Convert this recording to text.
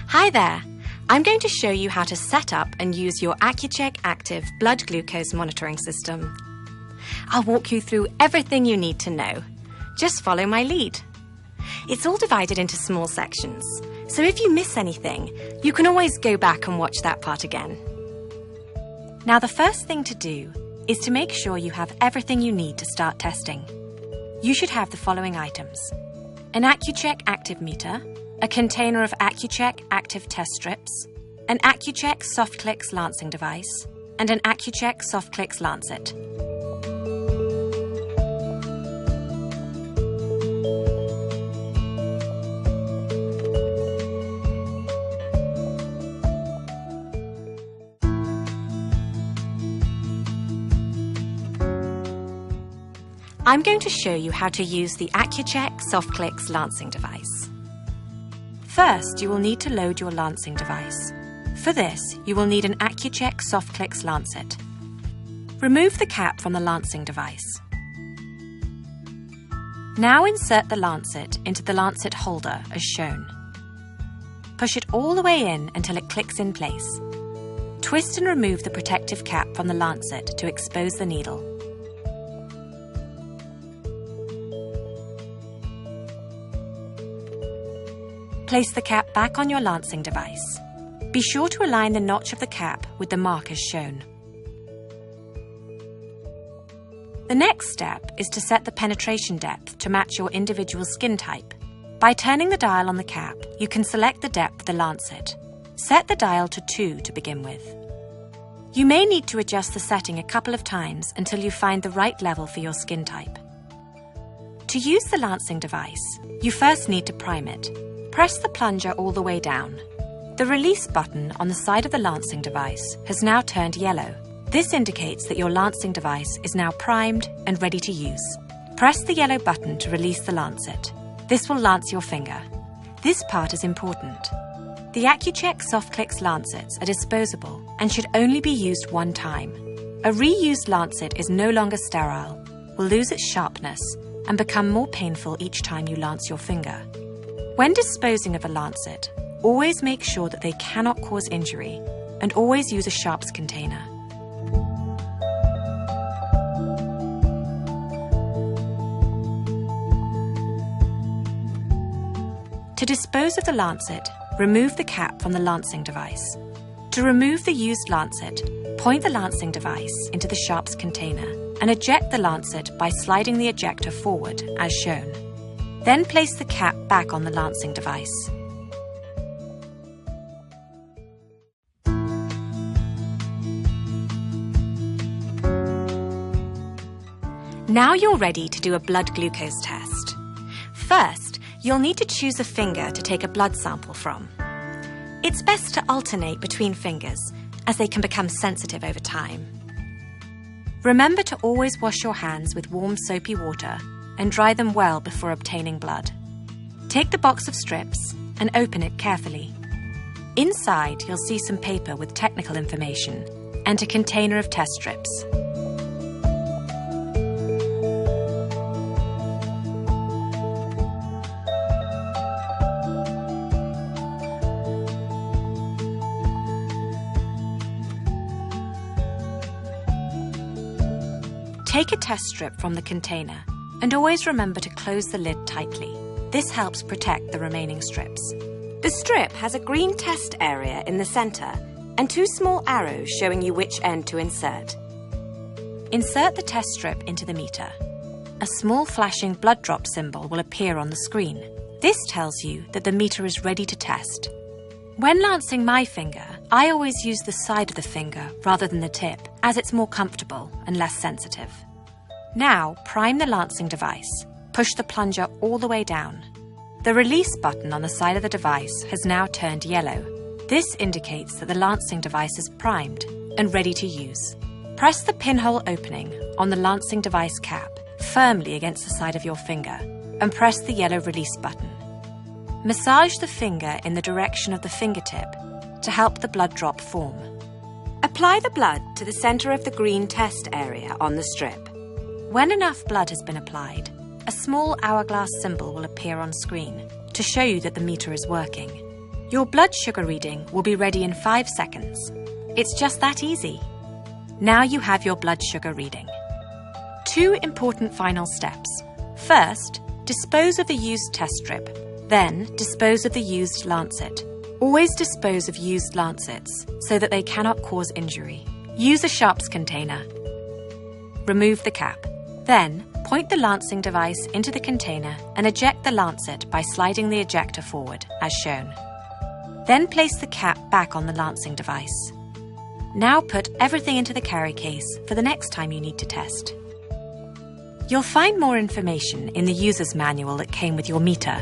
Hi there! I'm going to show you how to set up and use your Accu-Chek Active blood glucose monitoring system. I'll walk you through everything you need to know. Just follow my lead. It's all divided into small sections, so if you miss anything, you can always go back and watch that part again. Now the first thing to do is to make sure you have everything you need to start testing. You should have the following items: an Accu-Chek Active meter, a container of Accu-Chek Active test strips, an Accu-Chek Soft Clicks lancing device, and an Accu-Chek Soft Clicks lancet. I'm going to show you how to use the Accu-Chek Soft Clicks lancing device. First, you will need to load your lancing device. For this, you will need an Accu-Chek Soft Clicks lancet. Remove the cap from the lancing device. Now insert the lancet into the lancet holder as shown. Push it all the way in until it clicks in place. Twist and remove the protective cap from the lancet to expose the needle. Place the cap back on your lancing device. Be sure to align the notch of the cap with the mark as shown. The next step is to set the penetration depth to match your individual skin type. By turning the dial on the cap, you can select the depth of the lancet. Set the dial to 2 to begin with. You may need to adjust the setting a couple of times until you find the right level for your skin type. To use the lancing device, you first need to prime it. Press the plunger all the way down. The release button on the side of the lancing device has now turned yellow. This indicates that your lancing device is now primed and ready to use. Press the yellow button to release the lancet. This will lance your finger. This part is important. The Accu-Chek Soft Clicks lancets are disposable and should only be used one time. A reused lancet is no longer sterile, will lose its sharpness, and become more painful each time you lance your finger. When disposing of a lancet, always make sure that they cannot cause injury, and always use a sharps container. To dispose of the lancet, remove the cap from the lancing device. To remove the used lancet, point the lancing device into the sharps container and eject the lancet by sliding the ejector forward as shown. Then place the cap back on the lancing device. Now you're ready to do a blood glucose test. First, you'll need to choose a finger to take a blood sample from. It's best to alternate between fingers, as they can become sensitive over time. Remember to always wash your hands with warm soapy water and dry them well before obtaining blood. Take the box of strips and open it carefully. Inside, you'll see some paper with technical information and a container of test strips. Take a test strip from the container and always remember to close the lid tightly. This helps protect the remaining strips. The strip has a green test area in the center and 2 small arrows showing you which end to insert. Insert the test strip into the meter. A small flashing blood drop symbol will appear on the screen. This tells you that the meter is ready to test. When lancing my finger, I always use the side of the finger rather than the tip, as it's more comfortable and less sensitive. Now, prime the lancing device. Push the plunger all the way down. The release button on the side of the device has now turned yellow. This indicates that the lancing device is primed and ready to use. Press the pinhole opening on the lancing device cap firmly against the side of your finger and press the yellow release button. Massage the finger in the direction of the fingertip to help the blood drop form. Apply the blood to the center of the green test area on the strip. When enough blood has been applied, a small hourglass symbol will appear on screen to show you that the meter is working. Your blood sugar reading will be ready in 5 seconds. It's just that easy. Now you have your blood sugar reading. 2 important final steps. First, dispose of the used test strip. Then, dispose of the used lancet. Always dispose of used lancets so that they cannot cause injury. Use a sharps container. Remove the cap. Then, point the lancing device into the container and eject the lancet by sliding the ejector forward, as shown. Then place the cap back on the lancing device. Now put everything into the carry case for the next time you need to test. You'll find more information in the user's manual that came with your meter.